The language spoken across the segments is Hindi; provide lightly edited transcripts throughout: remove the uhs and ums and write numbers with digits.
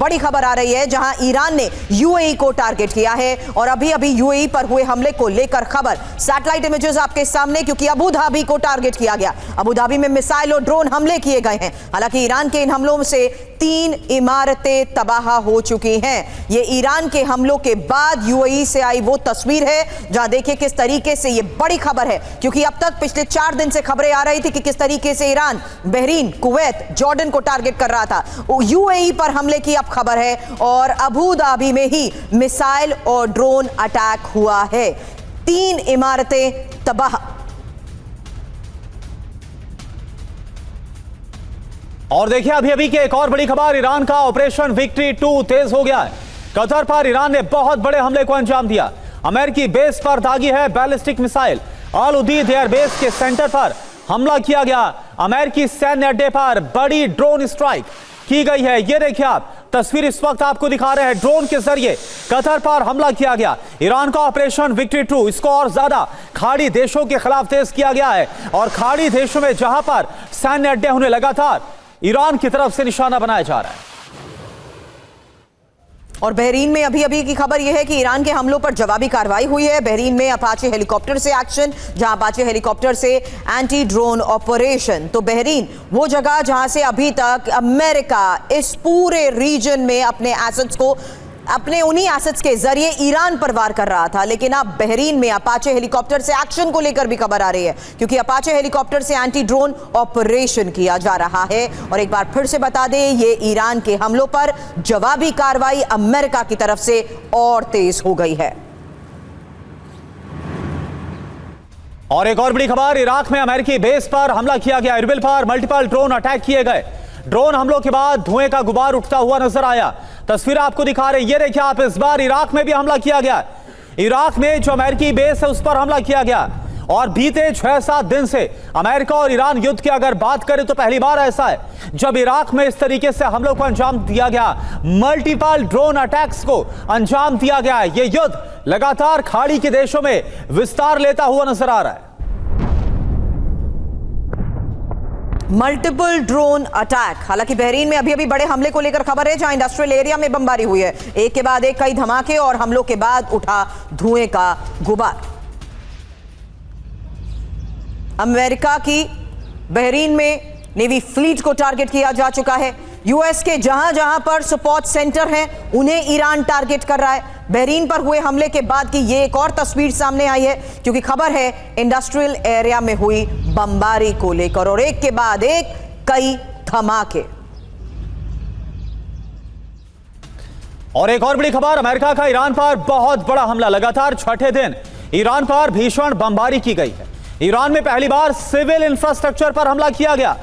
बड़ी खबर आ रही है जहां ईरान ने यूएई को टारगेट किया है और अभी अभी यूएई पर हुए हमले को लेकर खबर, सैटेलाइट इमेजेस आपके सामने, क्योंकि अबू धाबी को टारगेट किया गया। अबू धाबी में मिसाइल और ड्रोन हमले किए गए हैं। हालांकि ईरान के इन हमलों से 3 इमारतें तबाह हो चुकी हैं। ये ईरान के हमलों के बाद यूएई से आई वो तस्वीर है जहां देखिए किस तरीके से ये बड़ी खबर है, क्योंकि अब तक पिछले 4 दिन से खबरें आ रही थी कि किस तरीके से ईरान बहरीन, कुवैत, जॉर्डन को टारगेट कर रहा था। यूएई पर हमले की अब खबर है और अबू धाबी में ही मिसाइल और ड्रोन अटैक हुआ है। 3 इमारतें तबाह। और देखिए अभी अभी की एक और बड़ी खबर, ईरान का ऑपरेशन विक्ट्री 2 तेज हो गया है। कतर पर ईरान ने बहुत बड़े हमले को अंजाम दिया। अमेरिकी बेस पर दागी है बैलिस्टिक मिसाइल। अल उदीद एयरबेस के सेंटर पर हमला किया गया। अमेरिकी सैन्य अड्डे पर बड़ी ड्रोन स्ट्राइक की गई है। ये देखिए आप तस्वीर इस वक्त आपको दिखा रहे हैं। ड्रोन के जरिए कतर पर हमला किया गया। ईरान का ऑपरेशन विक्ट्री 2, इसको और ज्यादा खाड़ी देशों के खिलाफ तेज किया गया है और खाड़ी देशों में जहां पर सैन्य अड्डे उन्हें लगातार ईरान की तरफ से निशाना बनाया जा रहा है। और बहरीन में अभी अभी की खबर यह है कि ईरान के हमलों पर जवाबी कार्रवाई हुई है। बहरीन में अपाचे हेलीकॉप्टर से एक्शन, जहां अपाचे हेलीकॉप्टर से एंटी ड्रोन ऑपरेशन। तो बहरीन वो जगह जहां से अभी तक अमेरिका इस पूरे रीजन में अपने एसेट्स को, अपने उन्हीं एसेट्स के जरिए ईरान पर वार कर रहा था, लेकिन अब बहरीन में अपाचे हेलीकॉप्टर से एक्शन को लेकर भी खबर आ रही है, क्योंकि अपाचे हेलीकॉप्टर से एंटी ड्रोन ऑपरेशन किया जा रहा है। और एक बार फिर से बता दें, ये ईरान के हमलों पर जवाबी कार्रवाई अमेरिका की तरफ से और तेज हो गई है। और एक और बड़ी खबर, इराक में अमेरिकी बेस पर हमला किया गया। इरबिल पर मल्टीपल ड्रोन अटैक किए गए। ड्रोन हमलों के बाद धुएं का गुबार उठता हुआ नजर आया। तस्वीर आपको दिखा रहे, ये देखिए आप, इस बार इराक में भी हमला किया गया। इराक में जो अमेरिकी बेस है उस पर हमला किया गया। और बीते 6-7 दिन से अमेरिका और ईरान युद्ध की अगर बात करें तो पहली बार ऐसा है जब इराक में इस तरीके से हमलों को अंजाम दिया गया। मल्टीपल ड्रोन अटैक्स को अंजाम दिया गया है। यह युद्ध लगातार खाड़ी के देशों में विस्तार लेता हुआ नजर आ रहा है। Multiple drone attack. हालांकि बहरीन में अभी अभी बड़े हमले को लेकर खबर है, जहां इंडस्ट्रियल एरिया में बमबारी हुई है। एक के बाद एक कई धमाके और हमलों के बाद उठा धुएं का गुबार। अमेरिका की बहरीन में नेवी फ्लीट को टारगेट किया जा चुका है। यूएस के जहां जहां पर सपोर्ट सेंटर हैं उन्हें ईरान टारगेट कर रहा है। बहरीन पर हुए हमले के बाद की ये एक और तस्वीर सामने आई है, क्योंकि खबर है इंडस्ट्रियल एरिया में हुई बमबारी को लेकर और एक के बाद एक कई धमाके। और एक और बड़ी खबर, अमेरिका का ईरान पर बहुत बड़ा हमला। लगातार 6ठे दिन ईरान पर भीषण बमबारी की गई है। ईरान में पहली बार सिविल इंफ्रास्ट्रक्चर पर हमला किया गया।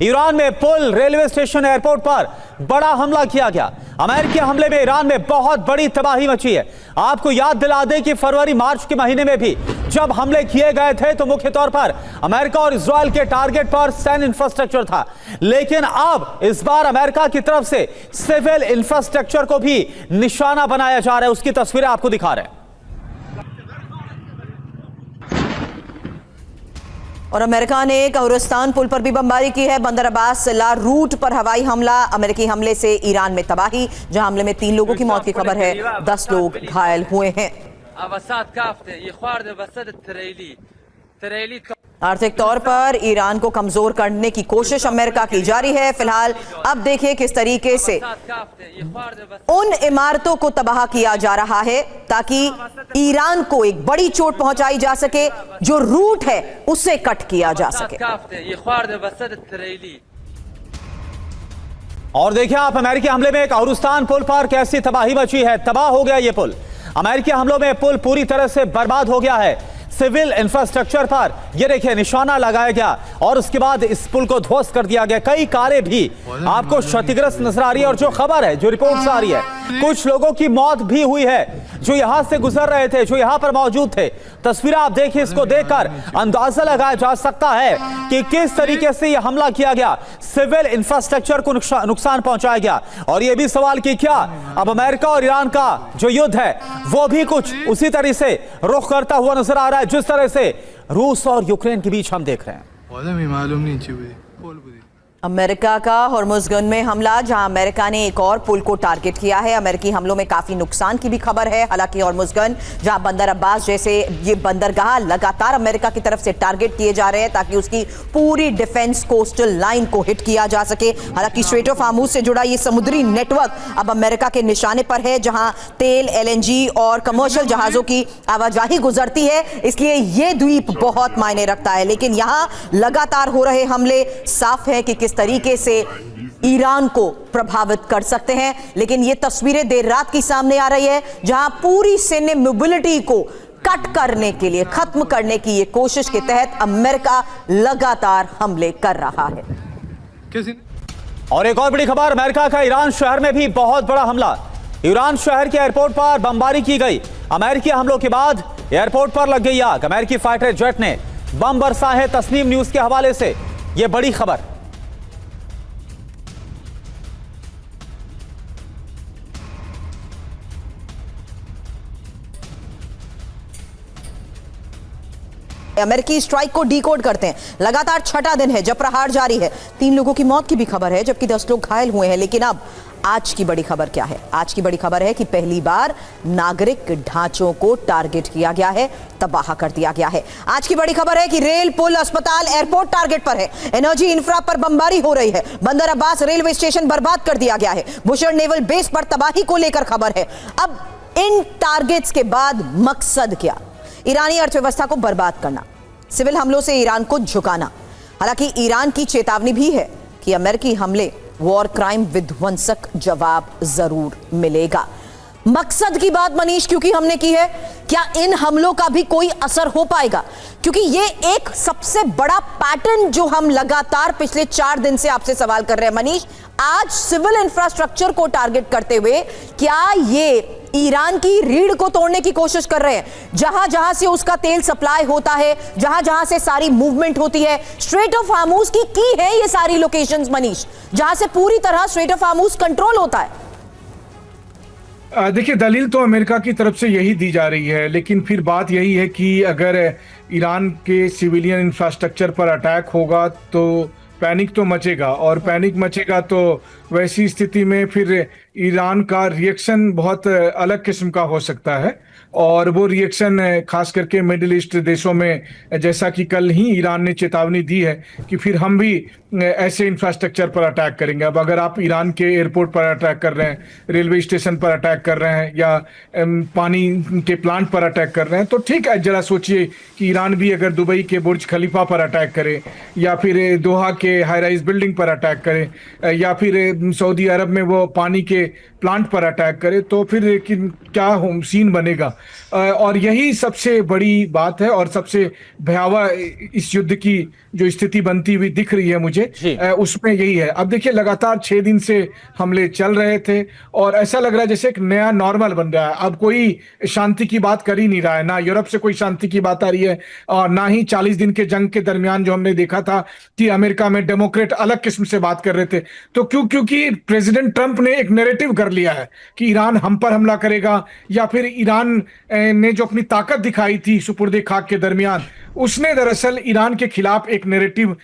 ईरान में पुल, रेलवे स्टेशन, एयरपोर्ट पर बड़ा हमला किया गया। अमेरिकी हमले में ईरान में बहुत बड़ी तबाही मची है। आपको याद दिला दें कि फरवरी मार्च के महीने में भी जब हमले किए गए थे तो मुख्य तौर पर अमेरिका और इजराइल के टारगेट पर सैन्य इंफ्रास्ट्रक्चर था, लेकिन अब इस बार अमेरिका की तरफ से सिविल इंफ्रास्ट्रक्चर को भी निशाना बनाया जा रहा है। उसकी तस्वीरें आपको दिखा रहे हैं। और अमेरिका ने कब्रिस्तान पुल पर भी बमबारी की है। बंदर अब्बास ला रूट पर हवाई हमला। अमेरिकी हमले से ईरान में तबाही, जहां हमले में 3 लोगों की मौत की खबर है, 10 लोग घायल हुए हैं। आर्थिक तौर पर ईरान को कमजोर करने की कोशिश अमेरिका की जारी है। फिलहाल अब देखिए किस तरीके से उन इमारतों को तबाह किया जा रहा है ताकि ईरान को एक बड़ी चोट पहुंचाई जा सके, जो रूट है उसे कट किया जा सके। और देखिए आप, अमेरिकी हमले में कब्रिस्तान पुल पर कैसी तबाही मची है। तबाह हो गया ये पुल। अमेरिकी हमलों में पुल पूरी तरह से बर्बाद हो गया है। सिविल इंफ्रास्ट्रक्चर पर ये देखिए निशाना लगाया गया और उसके बाद इस पुल को ध्वस्त कर दिया गया। कई कारें भी आपको क्षतिग्रस्त नजर आ रही है और जो खबर है, जो रिपोर्ट्स आ रही है, कुछ लोगों की मौत भी हुई है जो यहां से गुजर रहे थे, जो यहां पर मौजूद थे। तस्वीरें आप देखिए, इसको देखकर अंदाजा लगाया जा सकता है कि किस तरीके से यह हमला किया गया, सिविल इंफ्रास्ट्रक्चर को नुकसान पहुंचाया गया। और यह भी सवाल कि क्या अब अमेरिका और ईरान का जो युद्ध है वो भी कुछ उसी तरह से रुख करता हुआ नजर आ रहा है जिस तरह से रूस और यूक्रेन के बीच हम देख रहे हैं। अमेरिका का हॉर्मुज़गन में हमला, जहां अमेरिका ने एक और पुल को टारगेट किया है। अमेरिकी हमलों में काफी नुकसान की भी खबर है। हालांकि हॉर्मुज़गन, जहां बंदर अब्बास जैसे ये बंदरगाह लगातार अमेरिका की तरफ से टारगेट किए जा रहे हैं ताकि उसकी पूरी डिफेंस कोस्टल लाइन को हिट किया जा सके। हालांकि स्ट्रेट ऑफ हार्मुज से जुड़ा ये समुद्री नेटवर्क अब अमेरिका के निशाने पर है, जहां तेल, LNG और कमर्शियल जहाजों की आवाजाही गुजरती है, इसलिए ये द्वीप बहुत मायने रखता है। लेकिन यहां लगातार हो रहे हमले साफ है कि किस तरीके से ईरान को प्रभावित कर सकते हैं। लेकिन ये तस्वीरें देर रात की सामने आ रही है, जहां पूरी सैन्य मोबिलिटी को कट करने के लिए, खत्म करने की ये कोशिश के तहत अमेरिका लगातार हमले कर रहा है। और एक और बड़ी खबर, अमेरिका का ईरान शहर में भी बहुत बड़ा हमला। ईरान शहर के एयरपोर्ट पर बमबारी की गई। अमेरिकी हमलों के बाद एयरपोर्ट पर लग गई आग। अमेरिकी फाइटर जेट ने बम बरसाए हैं। तस्नीम न्यूज के हवाले से यह बड़ी खबर। अमेरिकी स्ट्राइक को डीकोड करते हैं। लगातार छठा दिन है जब प्रहार जारी है। 3 लोगों की मौत की भी खबर है, जबकि 10 लोग घायल हुए हैं। लेकिन अब आज की बड़ी खबर क्या है? आज की बड़ी खबर है कि पहली बार नागरिक ढांचों को टारगेट किया गया है, तबाह कर दिया गया है। आज की बड़ी खबर है कि रेल, पुल, अस्पताल, एयरपोर्ट टारगेट पर है। एनर्जी इंफ्रा पर बमबारी हो रही है। बंदर अब्बास रेलवे स्टेशन बर्बाद कर दिया गया है। बुशर नेवल बेस पर तबाही को लेकर खबर है। अब इन टारगेट्स के बाद मकसद क्या? ईरानी अर्थव्यवस्था को बर्बाद करना, सिविल हमलों से ईरान को झुकाना। हालांकि ईरान की चेतावनी भी है कि अमेरिकी हमले वॉर क्राइम विध्वंसक जवाब जरूर मिलेगा। मकसद की बात मनीष क्योंकि हमने की है, क्या इन हमलों का भी कोई असर हो पाएगा? क्योंकि ये एक सबसे बड़ा पैटर्न जो हम लगातार पिछले 4 दिन से आपसे सवाल कर रहे हैं मनीष, आज सिविल इंफ्रास्ट्रक्चर को टारगेट करते हुए क्या ये ईरान की रीढ़ को तोड़ने की कोशिश कर रहे हैं? जहां जहां से उसका तेल सप्लाई होता है, जहां जहां से सारी मूवमेंट होती है, स्ट्रेट ऑफ हार्मुज की है ये सारी लोकेशंस मनीष, जहां से पूरी तरह स्ट्रेट ऑफ हार्मुज कंट्रोल होता है। देखिए, दलील तो अमेरिका की तरफ से यही दी जा रही है, लेकिन फिर बात यही है कि अगर ईरान के सिविलियन इंफ्रास्ट्रक्चर पर अटैक होगा तो पैनिक तो मचेगा, और पैनिक मचेगा तो वैसी स्थिति में फिर ईरान का रिएक्शन बहुत अलग किस्म का हो सकता है। और वो रिएक्शन खास करके मिडिल ईस्ट देशों में, जैसा कि कल ही ईरान ने चेतावनी दी है कि फिर हम भी ऐसे इंफ्रास्ट्रक्चर पर अटैक करेंगे। अब अगर आप ईरान के एयरपोर्ट पर अटैक कर रहे हैं, रेलवे स्टेशन पर अटैक कर रहे हैं, या पानी के प्लांट पर अटैक कर रहे हैं, तो ठीक है, जरा सोचिए कि ईरान भी अगर दुबई के बुर्ज खलीफा पर अटैक करे, या फिर दोहा के हाई राइज बिल्डिंग पर अटैक करे, या फिर सऊदी अरब में वो पानी के प्लांट पर अटैक करे, तो फिर क्या सीन बनेगा। और यही सबसे बड़ी बात है, और सबसे भयावह इस युद्ध की जो स्थिति बनती हुई दिख रही है मुझे, उसमें यही है। अब देखिए, लगातार 6 दिन से हमले चल रहे थे, और ऐसा लग रहा है जैसे एक नया नॉर्मल बन रहा है। अब कोई शांति की बात कर ही नहीं रहा है, ना यूरोप से कोई शांति की बात आ रही है, और ना ही 40 दिन के जंग के दरमियान जो हमने देखा था कि अमेरिका में डेमोक्रेट अलग किस्म से बात कर रहे थे। तो क्योंकि प्रेसिडेंट ट्रंप ने एक नैरेटिव कर लिया है कि ईरान हम पर हमला करेगा, या फिर ईरान ने जो अपनी ताकत दिखाई थी सुपुर्दे खाक के दरमियान, उसने दरअसल ईरान के खिलाफ एक नैरेटिव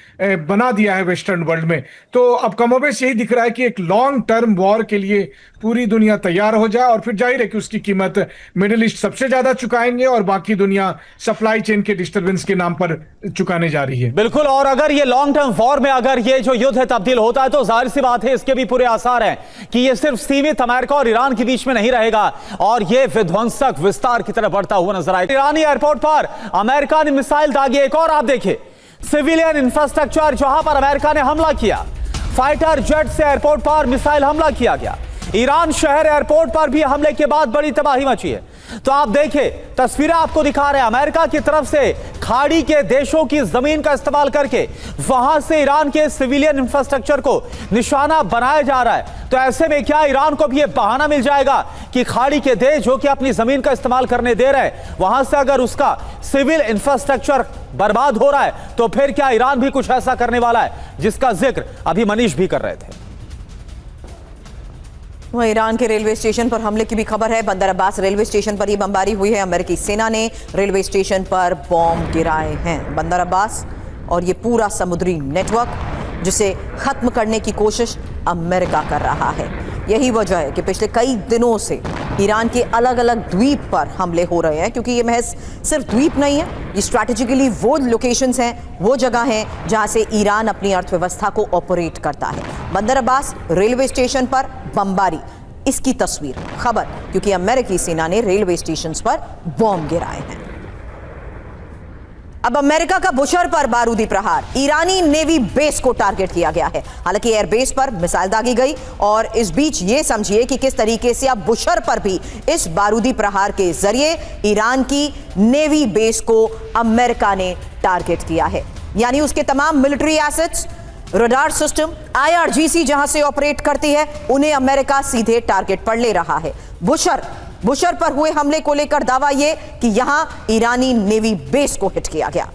बना दिया है वेस्टर्न वर्ल्ड में। तो अब कमोबेश यही दिख रहा है कि एक लॉन्ग टर्म वॉर के लिए पूरी दुनिया तैयार हो जाए, और फिर जाहिर है कि उसकी कीमत मिडिल ईस्ट सबसे ज्यादा चुकाएंगे, और बाकी दुनिया सप्लाई चेन के डिस्टर्बेंस के नाम पर चुकाने जा रही है। बिल्कुल, और अगर ये लॉन्ग टर्म वॉर में अगर ये जो युद्ध है तब्दील होता है, तो जाहिर सी बात है इसके भी पूरे आसार हैं कि ये सिर्फ सीमित अमेरिका और ईरान के बीच में नहीं रहेगा, और ये विध्वंसक विस्तार की तरफ बढ़ता हुआ नजर आएगा। ईरानी एयरपोर्ट पर अमेरिका ने मिसाइल दागी। एक और आप देखिए, सिविलियन इंफ्रास्ट्रक्चर जहां पर अमेरिका ने हमला किया, फाइटर जेट से एयरपोर्ट पर मिसाइल हमला किया गया। ईरान शहर एयरपोर्ट पर भी हमले के बाद बड़ी तबाही मची है। तो आप देखिए, तस्वीरें आपको दिखा रहे हैं, अमेरिका की तरफ से खाड़ी के देशों की जमीन का इस्तेमाल करके वहां से ईरान के सिविलियन इंफ्रास्ट्रक्चर को निशाना बनाया जा रहा है। तो ऐसे में क्या ईरान को भी यह बहाना मिल जाएगा कि खाड़ी के देश जो कि अपनी जमीन का इस्तेमाल करने दे रहे हैं, वहां से अगर उसका सिविल इंफ्रास्ट्रक्चर बर्बाद हो रहा है, तो फिर क्या ईरान भी कुछ ऐसा करने वाला है, जिसका जिक्र अभी मनीष भी कर रहे थे। वह ईरान के रेलवे स्टेशन पर हमले की भी खबर है। बंदर अब्बास रेलवे स्टेशन पर यह बमबारी हुई है। अमेरिकी सेना ने रेलवे स्टेशन पर बॉम्ब गिराए हैं। बंदर अब्बास और ये पूरा समुद्री नेटवर्क जिसे खत्म करने की कोशिश अमेरिका कर रहा है। यही वजह है कि पिछले कई दिनों से ईरान के अलग अलग द्वीप पर हमले हो रहे हैं, क्योंकि ये महज सिर्फ द्वीप नहीं है, ये स्ट्रैटेजिकली वो लोकेशंस हैं, वो जगह हैं जहां से ईरान अपनी अर्थव्यवस्था को ऑपरेट करता है। बंदर अब्बास रेलवे स्टेशन पर बमबारी, इसकी तस्वीर, खबर, क्योंकि अमेरिकी सेना ने रेलवे स्टेशन पर बॉम्ब गिराए हैं। अब अमेरिका का बुशर पर बारूदी प्रहार, ईरानी नेवी बेस को टारगेट किया गया है। हालांकि एयरबेस पर मिसाइल दागी गई और इस बीच ये समझिए कि किस तरीके से अब बुशर पर भी इस बारूदी प्रहार के जरिए ईरान की नेवी बेस को अमेरिका ने टारगेट किया है। यानी उसके तमाम military assets, radar system, IRGC जहां से ऑपरेट करती है, उन्हें अमेरिका सीधे टारगेट पर ले रहा है। बुशर पर हुए हमले को लेकर दावा यह कि यहां ईरानी नेवी बेस को हिट किया गया।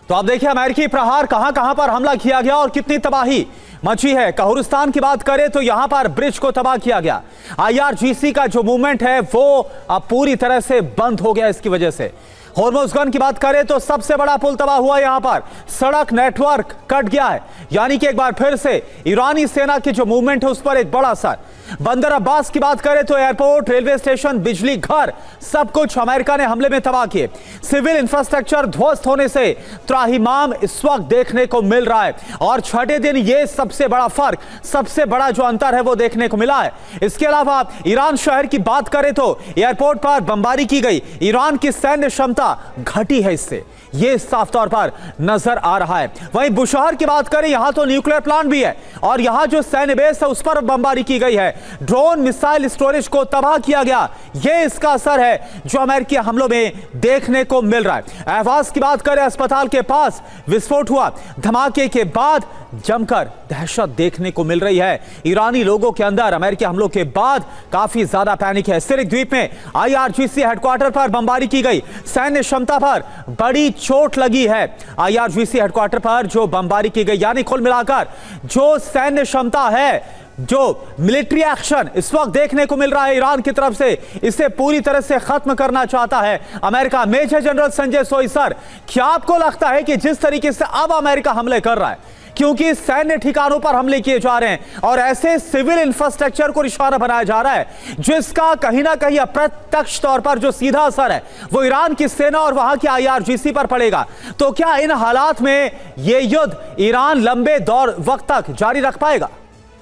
तो आप देखिए अमेरिकी प्रहार कहां कहां पर हमला किया गया और कितनी तबाही मची है। कहुरिस्तान की बात करें तो यहां पर ब्रिज को तबाह किया गया। IRGC का जो मूवमेंट है वो अब पूरी तरह से बंद हो गया इसकी वजह से। होर्मुज़गन की बात करें तो सबसे बड़ा पुल तबाह हुआ, यहां पर सड़क नेटवर्क कट गया है। यानी कि एक बार फिर से ईरानी सेना की जो मूवमेंट है उस पर एक बड़ा असर। बंदर अब्बास की बात करें तो एयरपोर्ट, रेलवे स्टेशन, बिजली घर, सब कुछ अमेरिका ने हमले में तबाह किए। सिविल इंफ्रास्ट्रक्चर ध्वस्त होने से त्राहिमाम इस वक्त देखने को मिल रहा है और छठे दिन ये सबसे बड़ा फर्क, सबसे बड़ा जो अंतर है वो देखने को मिला है। इसके अलावा ईरान शहर की बात करें तो एयरपोर्ट पर बमबारी की गई। ईरान की सैन्य क्षमता घटी है, इससे यह साफ तौर पर नजर आ रहा है। वहीं बुशहर की बात करें, यहां तो न्यूक्लियर प्लांट भी है और यहां जो सैन्य बेस है उस पर बमबारी की गई है। ड्रोन मिसाइल स्टोरेज को तबाह किया गया। यह इसका असर है जो अमेरिकी हमलों में देखने को मिल रहा है। अहवाज की बात करें, अस्पताल के पास विस्फोट हुआ। धमाके के बाद जमकर दहशत देखने को मिल रही है। ईरानी लोगों के अंदर अमेरिकी हमलों के बाद काफी ज्यादा पैनिक है। सिरिक द्वीप में IRGC हेडक्वार्टर पर बमबारी की गई। सैन्य क्षमता पर बड़ी चोट लगी है। IRGC हेडक्वार्टर पर जो बमबारी की गई, यानी कुल मिलाकर जो सैन्य क्षमता है, जो मिलिट्री एक्शन इस वक्त देखने को मिल रहा है ईरान की तरफ से, इसे पूरी तरह से खत्म करना चाहता है अमेरिका। मेजर जनरल संजय सोई सर, क्या आपको लगता है कि जिस तरीके से अब अमेरिका हमले कर रहा है, क्योंकि सैन्य ठिकानों पर हमले किए जा रहे हैं और ऐसे सिविल इंफ्रास्ट्रक्चर को निशाना बनाया जा रहा है, जिसका कहीं ना कहीं अप्रत्यक्ष तौर पर जो सीधा असर है वो ईरान की सेना और वहां की IRGC पर पड़ेगा, तो क्या इन हालात में यह युद्ध ईरान लंबे दौर वक्त तक जारी रख पाएगा?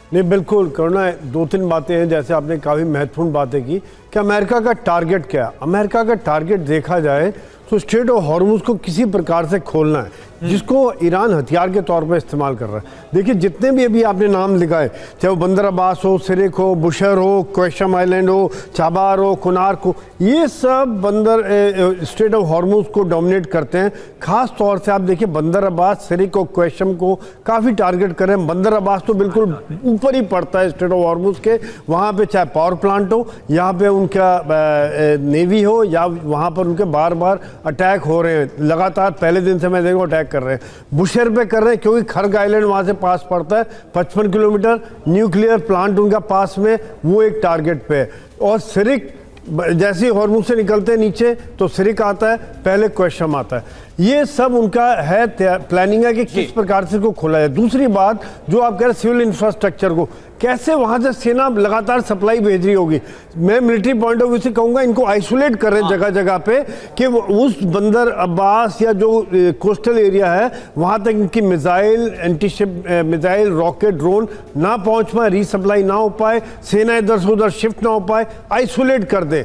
नहीं, बिल्कुल करुणा, दो तीन बातें हैं जैसे आपने काफ़ी महत्वपूर्ण बातें की कि अमेरिका का टारगेट क्या है। अमेरिका का टारगेट देखा जाए तो स्ट्रेट ऑफ हॉर्मुज़ को किसी प्रकार से खोलना है, जिसको ईरान हथियार के तौर पर इस्तेमाल कर रहा है। देखिए जितने भी अभी आपने नाम लिखाए, चाहे वो बंदर अब्बास हो, सिरिक हो, बुशर हो, क्वेशम आइलैंड हो, चाबार हो, कुनार्क हो, ये सब बंदर स्ट्रेट ऑफ हॉर्मुज़ को डोमिनेट करते हैं। ख़ास तौर से आप देखिए बंदर अब्बास, सिरिक और क्वेशम को काफ़ी टारगेट कर रहे हैं। बंदर अब्बास तो बिल्कुल ऊपर ही पड़ता है स्ट्रेट ऑफ हॉर्मुज़ के, वहाँ पर चाहे पावर प्लांट हो, यहाँ पर उनका नेवी हो, या वहाँ पर उनके बार बार अटैक हो रहे हैं। लगातार पहले दिन से मैं देखो अटैक कर रहे हैं। बुशर पे कर रहे हैं क्योंकि खर्ग आइलैंड वहां से पास पड़ता है, 55 किलोमीटर, न्यूक्लियर प्लांट उनका पास में, वो एक टारगेट पे है। और सिरिक जैसे ही हॉर्मुज़ से निकलते हैं नीचे तो सिरिक आता है, पहले क्वेश्चन आता है। ये सब उनका है प्लानिंग है कि किस प्रकार से इसको खोला जाए। दूसरी बात जो आप कह रहे हैं सिविल इंफ्रास्ट्रक्चर को कैसे वहां से सेना लगातार सप्लाई भेज रही होगी, मैं मिलिट्री पॉइंट ऑफ व्यू से कहूंगा इनको आइसोलेट कर रहे हैं जगह जगह पे कि उस बंदर अब्बास या जो कोस्टल एरिया है वहां तक इनकी missile, antiship missile, rocket, drone ना पहुंच पाए, रीसप्लाई ना हो पाए, सेना इधर से उधर शिफ्ट ना हो पाए, आइसोलेट कर दे।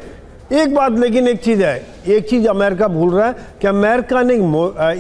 एक बात लेकिन एक चीज़ है, एक चीज़ अमेरिका भूल रहा है कि अमेरिका ने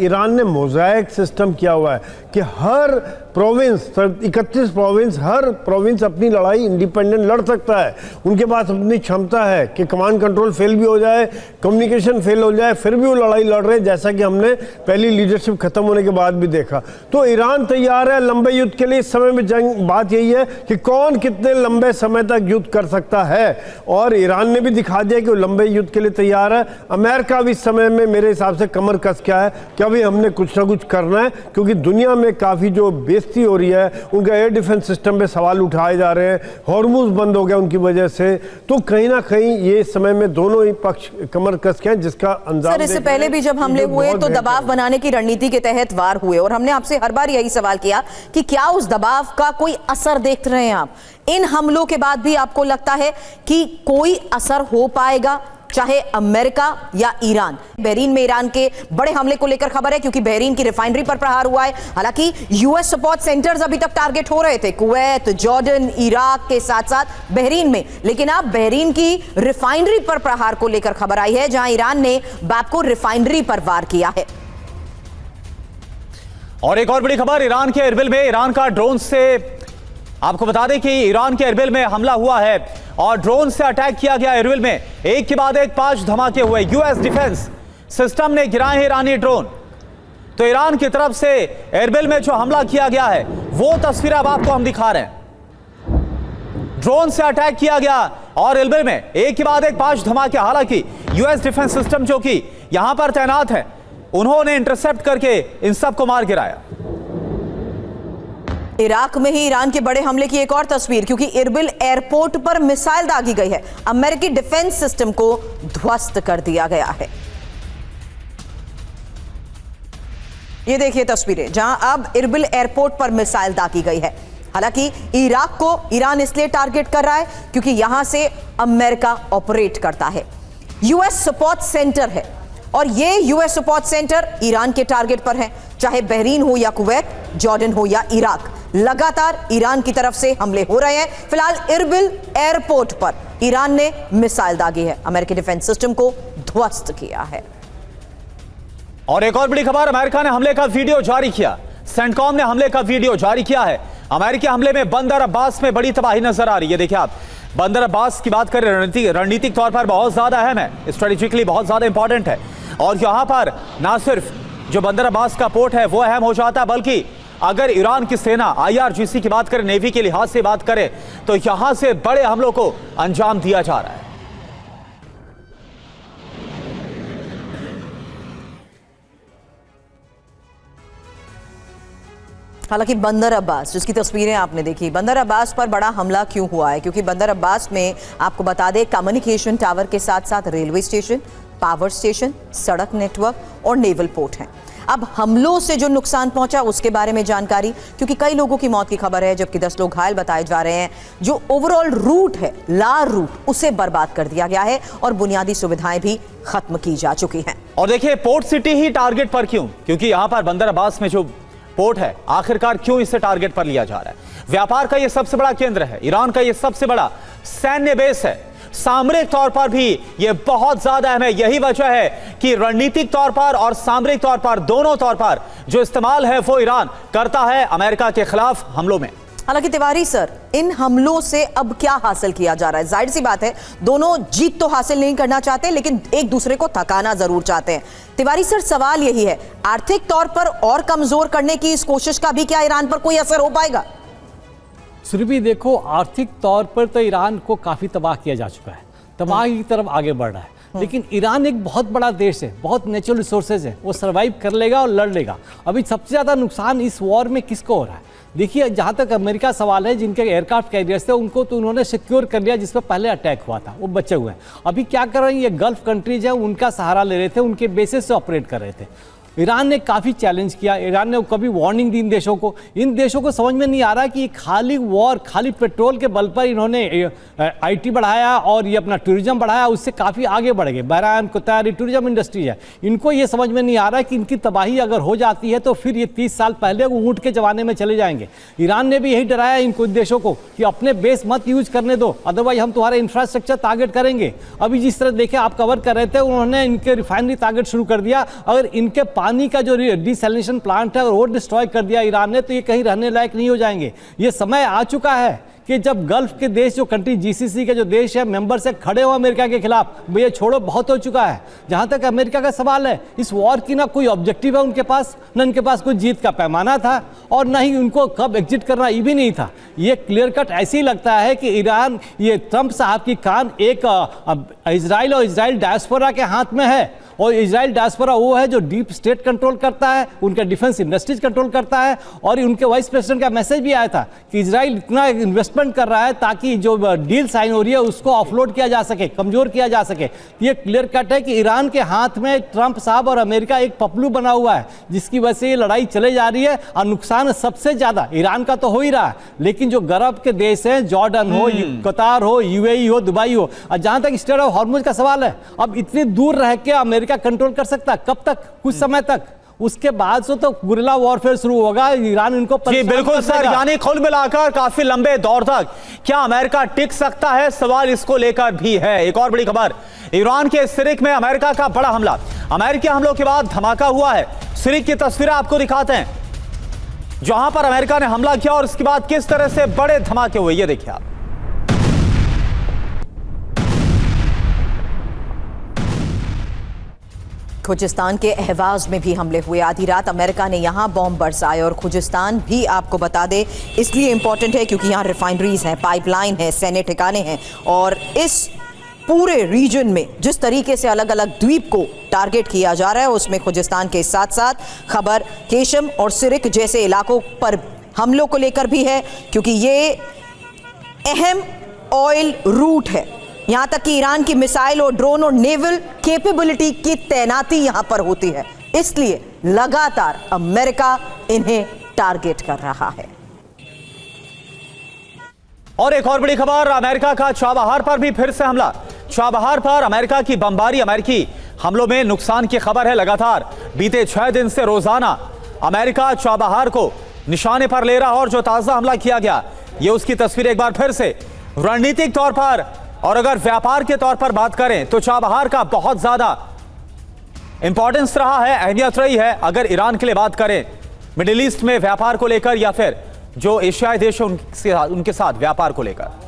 ईरान ने मोज़ाइक सिस्टम किया हुआ है कि हर प्रोविंस, 31 प्रोविंस, हर प्रोविंस अपनी लड़ाई इंडिपेंडेंट लड़ सकता है। उनके पास अपनी क्षमता है कि कमांड कंट्रोल फेल भी हो जाए, कम्युनिकेशन फेल हो जाए, फिर भी वो लड़ाई लड़ रहे हैं, जैसा कि हमने पहली लीडरशिप खत्म होने के बाद भी देखा। तो ईरान तैयार है लंबे युद्ध के लिए। इस समय में जंग बात यही है कि कौन कितने लंबे समय तक युद्ध कर सकता है, और ईरान ने भी दिखा दिया कि वो लंबे युद्ध के लिए तैयार है। अमेरिका भी इस समय में मेरे हिसाब से कमर कस क्या है कि अभी हमने कुछ ना कुछ करना है, क्योंकि दुनिया में काफ़ी जो बेस बेइज्जती हो रही है, उनका एयर डिफेंस सिस्टम पे सवाल उठाए जा रहे हैं, हॉर्मुज बंद हो गया उनकी वजह से, तो कहीं ना कहीं ये समय में दोनों ही पक्ष कमर कस के हैं, जिसका अंजाम सर इससे पहले भी जब हमले हुए तो दबाव बनाने की रणनीति के तहत वार हुए, और हमने आपसे हर बार यही सवाल किया कि क्या उस दबाव का कोई असर देख रहे हैं आप? इन हमलों के बाद भी आपको लगता है कि कोई असर हो पाएगा, चाहे अमेरिका या ईरान? बहरीन में ईरान के बड़े हमले को लेकर खबर है, क्योंकि बहरीन की रिफाइनरी पर प्रहार हुआ है। हालांकि यूएस सपोर्ट सेंटर्स अभी तक टारगेट हो रहे थे, कुवैत, जॉर्डन, इराक के साथ साथ बहरीन में, लेकिन अब बहरीन की रिफाइनरी पर प्रहार को लेकर खबर आई है, जहां ईरान ने बैपको रिफाइनरी पर वार किया है। और एक और बड़ी खबर ईरान के एरबिल में ईरान का ड्रोन से, आपको बता दें कि ईरान के एरबिल में हमला हुआ है और ड्रोन से अटैक किया गया। एरबिल में एक के बाद एक 5 धमाके हुए। यूएस डिफेंस सिस्टम ने गिराए हैं ईरानी ड्रोन। तो ईरान की तरफ से एरबिल में जो हमला किया गया है वो तस्वीर अब आपको हम दिखा रहे हैं। ड्रोन से अटैक किया गया और एरबिल में एक के बाद एक 5 धमाके। हालांकि यूएस डिफेंस सिस्टम जो कि यहां पर तैनात है, उन्होंने इंटरसेप्ट करके इन सबको मार गिराया। इराक में ही ईरान के बड़े हमले की एक और तस्वीर, क्योंकि इरबिल एयरपोर्ट पर मिसाइल दागी गई है। अमेरिकी डिफेंस सिस्टम को ध्वस्त कर दिया गया है। ये देखिए तस्वीरें, जहां अब इरबिल एयरपोर्ट पर मिसाइल दागी गई है। हालांकि इराक को ईरान इसलिए टारगेट कर रहा है क्योंकि यहां से अमेरिका ऑपरेट करता है। यूएस सपोर्ट सेंटर है और ये यूएस सपोर्ट सेंटर ईरान के टारगेट पर है, चाहे बहरीन हो या कुवैत, जॉर्डन हो या इराक। लगातार ईरान की तरफ से हमले हो रहे हैं। फिलहाल इरबिल एयरपोर्ट पर ईरान ने मिसाइल दागी है, अमेरिकी डिफेंस सिस्टम को ध्वस्त किया है। और एक और बड़ी खबर, अमेरिका ने हमले का वीडियो जारी किया। सेंटकॉम ने हमले का वीडियो जारी किया है। अमेरिकी हमले में बंदर अब्बास में बड़ी तबाही नजर आ रही है। देखिए आप, बंदर अब्बास की बात करें, रणनीतिक तौर पर बहुत ज्यादा अहम है, स्ट्रेटेजिकली बहुत ज्यादा इंपॉर्टेंट है। और यहां पर ना सिर्फ जो बंदर अब्बास का पोर्ट है वो अहम हो जाता है, बल्कि अगर ईरान की सेना IRGC की बात करें, नेवी के लिहाज से बात करें, तो यहां से बड़े हमलों को अंजाम दिया जा रहा है। हालांकि बंदर अब्बास, जिसकी तस्वीरें आपने देखी, बंदर अब्बास पर बड़ा हमला क्यों हुआ है? क्योंकि बंदर अब्बास में आपको बता दें, कम्युनिकेशन टावर के साथ साथ रेलवे स्टेशन, पावर स्टेशन, सड़क नेटवर्क और नेवल पोर्ट हैं। अब हमलों से जो नुकसान पहुंचा उसके बारे में जानकारी, क्योंकि कई लोगों की मौत की खबर है, जबकि 10 लोग घायल बताए जा रहे हैं। जो ओवरऑल रूट है, लार रूट, उसे बर्बाद कर दिया गया है और बुनियादी सुविधाएं भी खत्म की जा चुकी हैं। और देखिए, पोर्ट सिटी ही टारगेट पर क्यों? क्योंकि यहां पर बंदर अब्बास में जो पोर्ट है, आखिरकार क्यों इसे टारगेट पर लिया जा रहा है? व्यापार का यह सबसे बड़ा केंद्र है, ईरान का यह सबसे बड़ा सैन्य बेस है, सामरिक तौर पर भी यह बहुत ज्यादा अहम है। यही वजह है कि रणनीतिक तौर पर और सामरिक तौर पर, दोनों तौर पर जो इस्तेमाल है वो ईरान करता है अमेरिका के खिलाफ हमलों में। हालांकि तिवारी सर, इन हमलों से अब क्या हासिल किया जा रहा है? जाहिर सी बात है, दोनों जीत तो हासिल नहीं करना चाहते, लेकिन एक दूसरे को थकाना जरूर चाहते हैं। तिवारी सर, सवाल यही है, आर्थिक तौर पर और कमजोर करने की इस कोशिश का भी क्या ईरान पर कोई असर हो पाएगा? सुरभि, देखो, आर्थिक तौर पर तो ईरान को काफ़ी तबाह किया जा चुका है, तबाही की तरफ आगे बढ़ रहा है। लेकिन ईरान एक बहुत बड़ा देश है, बहुत नेचुरल रिसोर्सेज है, वो सर्वाइव कर लेगा और लड़ लेगा। अभी सबसे ज़्यादा नुकसान इस वॉर में किसको हो रहा है? देखिए, जहाँ तक अमेरिका सवाल है, जिनके एयरक्राफ्ट कैरियर्स थे उनको तो उन्होंने सिक्योर कर लिया, जिस पर पहले अटैक हुआ था, वो बचे हुए हैं। अभी क्या कर रहे हैं, ये गल्फ कंट्रीज हैं, उनका सहारा ले रहे थे, उनके बेसिस से ऑपरेट कर रहे थे। ईरान ने काफ़ी चैलेंज किया, ईरान ने कभी वार्निंग दी इन देशों को समझ में नहीं आ रहा कि खाली वॉर, खाली पेट्रोल के बल पर इन्होंने IT बढ़ाया और ये अपना टूरिज्म बढ़ाया, उससे काफ़ी आगे बढ़ गए। बहरान, कतार, टूरिज्म इंडस्ट्री है, इनको ये समझ में नहीं आ रहा कि इनकी तबाही अगर हो जाती है तो फिर ये 30 साल पहले ऊँट के ज़माने में चले जाएंगे। ईरान ने भी यही डराया इनको देशों को कि अपने बेस मत यूज करने दो, अदरवाइज हम तुम्हारा इंफ्रास्ट्रक्चर टारगेट करेंगे। अभी जिस तरह देखे आप कवर कर रहे थे, उन्होंने इनके रिफाइनरी टारगेट शुरू कर दिया। अगर इनके पानी का जो डिसैलिनेशन प्लांट है वो डिस्ट्रॉय कर दिया ईरान ने, तो ये कहीं रहने लायक नहीं हो जाएंगे। ये समय आ चुका है कि जब गल्फ के देश, जो कंट्री GCC के जो देश है, मेंबर्स है, खड़े हो अमेरिका के खिलाफ। भैया छोड़ो, बहुत हो चुका है। जहां तक अमेरिका का सवाल है, इस वॉर की ना कोई ऑब्जेक्टिव है उनके पास, न उनके पास कोई जीत का पैमाना था और ना ही उनको कब एग्जिट करना ये भी नहीं था। ये क्लियर कट ऐसे ही लगता है कि ईरान, ये ट्रंप साहब की कान एक इजराइल और इजराइल डायस्पोरा के हाथ में है और इजराइल डायस्पोरा वो है जो डीप स्टेट कंट्रोल करता है, उनका डिफेंस इंडस्ट्रीज कंट्रोल करता है। और उनके वाइस प्रेसिडेंट का मैसेज भी आया था कि इजराइल इतना इन्वेस्टमेंट कर रहा है ताकि जो डील साइन हो रही है उसको ऑफलोड किया जा सके, कमजोर किया जा सके। ये क्लियर कट है कि ईरान के हाथ में ट्रंप साहब और अमेरिका एक पपलू बना हुआ है, जिसकी वजह से ये लड़ाई चले जा रही है। और नुकसान सबसे ज्यादा ईरान का तो हो ही रहा है, लेकिन जो गरब के देश हैं, जॉर्डन हो, कतार हो, यूएई हो, दुबई हो। और जहां तक स्ट्रेट ऑफ हॉर्मुज का सवाल है, अब इतनी दूर रह के अमेरिका कंट्रोल कर सकता है कब तक? कुछ समय तक। उसके बाद से तो गुरिल्ला वॉरफेयर शुरू होगा, ईरान इनको जी बिल्कुल सर, यानी कुल मिलाकर काफी लंबे दौर तक क्या अमेरिका टिक सकता है, सवाल इसको लेकर भी है। एक और बड़ी खबर, ईरान के सिरिक में अमेरिका का बड़ा हमला। अमेरिकी हमलों के बाद धमाका हुआ है। सिरिक की तस्वीरें आपको दिखाते हैं, जहां पर अमेरिका ने हमला किया और इसके बाद किस तरह से बड़े धमाके हुए, ये देखिए आप। खुजिस्तान के अहवाज में भी हमले हुए। आधी रात अमेरिका ने यहां बॉम्ब बरसाए। और खुजिस्तान भी आपको बता दे इसलिए इंपॉर्टेंट है क्योंकि यहां रिफाइनरीज हैं, पाइपलाइन है, सैन्य ठिकाने हैं। और इस पूरे रीजन में जिस तरीके से अलग अलग द्वीप को टारगेट किया जा रहा है, उसमें खुजिस्तान के साथ साथ खबर केशम और सिरिक जैसे इलाकों पर हमलों को लेकर भी है, क्योंकि ये अहम ऑयल रूट है। यहां तक कि ईरान की मिसाइल और ड्रोन और नेवल कैपेबिलिटी की तैनाती यहां पर होती है, इसलिए लगातार अमेरिका इन्हें टारगेट कर रहा है। और एक और बड़ी खबर, अमेरिका का चाबहार पर भी फिर से हमला। चाबहार पर अमेरिका की बमबारी, अमेरिकी हमलों में नुकसान की खबर है लगातार। बीते 6 दिन से रोजाना अमेरिका चाबहार को निशाने पर ले रहा और जो ताजा हमला किया गया, ये उसकी तस्वीर एक बार फिर से। रणनीतिक तौर पर और अगर व्यापार के तौर पर बात करें तो चाबहार का बहुत ज्यादा इंपॉर्टेंस रहा है, अहमियत रही है। अगर ईरान के लिए बात करें मिडिल ईस्ट में व्यापार को लेकर या फिर जो एशियाई देश है उनके साथ व्यापार को लेकर।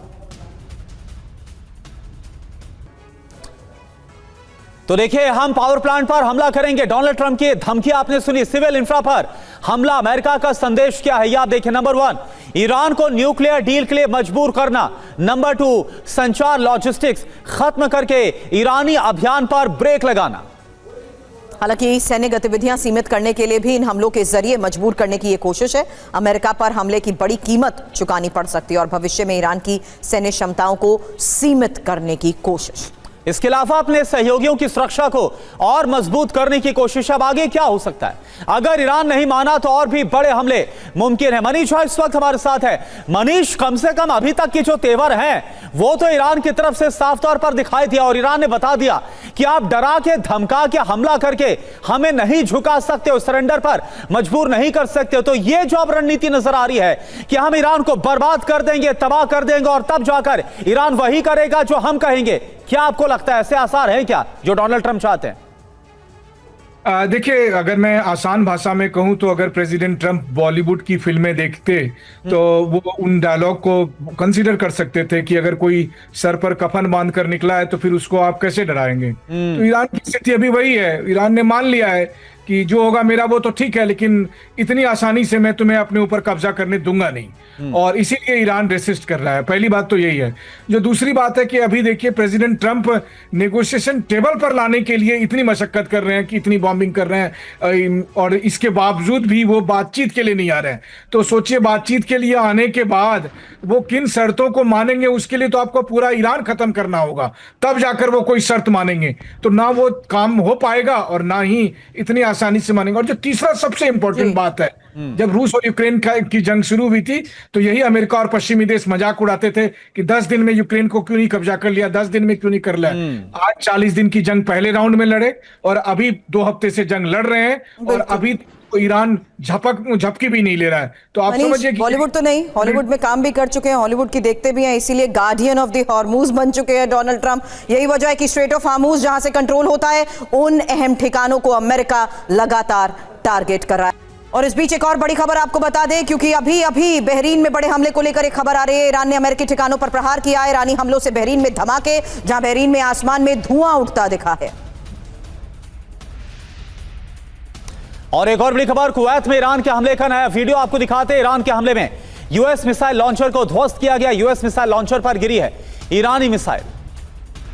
तो देखिए, हम पावर प्लांट पर हमला करेंगे, डोनाल्ड ट्रंप की धमकी आपने सुनी। सिविल इंफ्रा पर हमला, अमेरिका का संदेश क्या है ये आप देखिए। नंबर 1, ईरान को न्यूक्लियर डील के लिए मजबूर करना। नंबर 2, संचार लॉजिस्टिक्स खत्म करके ईरानी अभियान पर ब्रेक लगाना। हालांकि सैन्य गतिविधियां सीमित करने के लिए भी इन हमलों के जरिए मजबूर करने की यह कोशिश है। अमेरिका पर हमले की बड़ी कीमत चुकानी पड़ सकती है और भविष्य में ईरान की सैन्य क्षमताओं को सीमित करने की कोशिश। इसके अलावा अपने सहयोगियों की सुरक्षा को और मजबूत करने की कोशिश। अब आगे क्या हो सकता है? अगर ईरान नहीं माना तो और भी बड़े हमले मुमकिन है। मनीष इस वक्त हमारे साथ है। मनीष, कम से कम अभी तक के जो तेवर हैं वो तो ईरान की तरफ से साफ तौर पर दिखाई दिया और ईरान ने बता दिया कि आप डरा के धमका के हमला करके हमें नहीं झुका सकते हो, सरेंडर पर मजबूर नहीं कर सकते हो। तो ये जो अब रणनीति नजर आ रही है कि हम ईरान को बर्बाद कर देंगे, तबाह कर देंगे और तब जाकर ईरान वही करेगा जो हम कहेंगे, क्या आपको लगता है ऐसे आसार हैं क्या जो डोनाल्ड ट्रंप चाहते हैं? देखिए, अगर मैं आसान भाषा में कहूं तो अगर प्रेसिडेंट ट्रंप बॉलीवुड की फिल्में देखते तो वो उन डायलॉग को कंसीडर कर सकते थे कि अगर कोई सर पर कफन बांध कर निकला है तो फिर उसको आप कैसे डराएंगे। तो ईरान की स्थिति अभी वही है। ईरान ने मान लिया है कि जो होगा मेरा वो तो ठीक है, लेकिन इतनी आसानी से मैं तुम्हें अपने ऊपर कब्जा करने दूंगा नहीं, और इसीलिए ईरान रेसिस्ट कर रहा है। पहली बात तो यही है। जो दूसरी बात है कि अभी देखिए, प्रेसिडेंट ट्रंप नेगोशिएशन टेबल पर लाने के लिए इतनी मशक्कत कर रहे हैं कि इतनी बॉम्बिंग कर रहे हैं, और इसके बावजूद भी वो बातचीत के लिए नहीं आ रहे हैं। तो सोचिए, बातचीत के लिए आने के बाद वो किन शर्तों को मानेंगे, उसके लिए तो आपको पूरा ईरान खत्म करना होगा, तब जाकर वो कोई शर्त मानेंगे। तो ना वो काम हो पाएगा और ना ही इतनी आसानी से मानेंगे। और जो तीसरा सबसे इंपॉर्टेंट बात है, जब रूस और यूक्रेन की जंग शुरू हुई थी तो यही अमेरिका और पश्चिमी देश मजाक उड़ाते थे कि 10 दिन में यूक्रेन को क्यों नहीं कब्जा कर लिया, 10 दिन में क्यों नहीं कर लिया। आज 40 दिन की जंग पहले राउंड में लड़े और अभी 2 हफ्ते से जंग लड़ रहे हैं, और अभी तो ईरान झपकी भी नहीं ले रहा है। तो आप समझिए कि बॉलीवुड तो नहीं, हॉलीवुड में काम भी कर चुके हैं, हॉलीवुड की देखते भी हैं, इसीलिए गार्डियन ऑफ द हॉर्मुज बन चुके हैं डोनाल्ड ट्रंप। यही वजह है कि स्ट्रेट ऑफ हॉर्मुज जहां से कंट्रोल होता है, उन अहम ठिकानों को अमेरिका लगातार टारगेट कर रहा है। और इस बीच एक और बड़ी खबर आपको बता दें, क्योंकि अभी बहरीन में बड़े हमले को लेकर एक खबर आ रही है। ईरान ने अमेरिकी ठिकानों पर प्रहार किया है। ईरानी हमलों से बहरीन में धमाके, जहां बहरीन में आसमान में धुआं उठता दिखा है। और एक और बड़ी खबर, कुवैत में ईरान के हमले का नया वीडियो आपको दिखाते हैं। ईरान के हमले में यूएस मिसाइल लॉन्चर को ध्वस्त किया गया। यूएस मिसाइल लॉन्चर पर गिरी है ईरानी मिसाइल।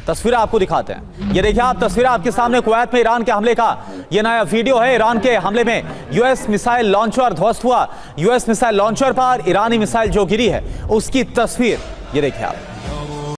तस्वीरें आपको दिखाते हैं। ये देखिए आप, तस्वीरें आपके सामने कुवैत में ईरान के हमले का ये नया वीडियो है। ईरान के हमले में यूएस मिसाइल लॉन्चर ध्वस्त हुआ। यूएस मिसाइल लॉन्चर पर ईरानी मिसाइल जो गिरी है उसकी तस्वीर ये देखिए आप।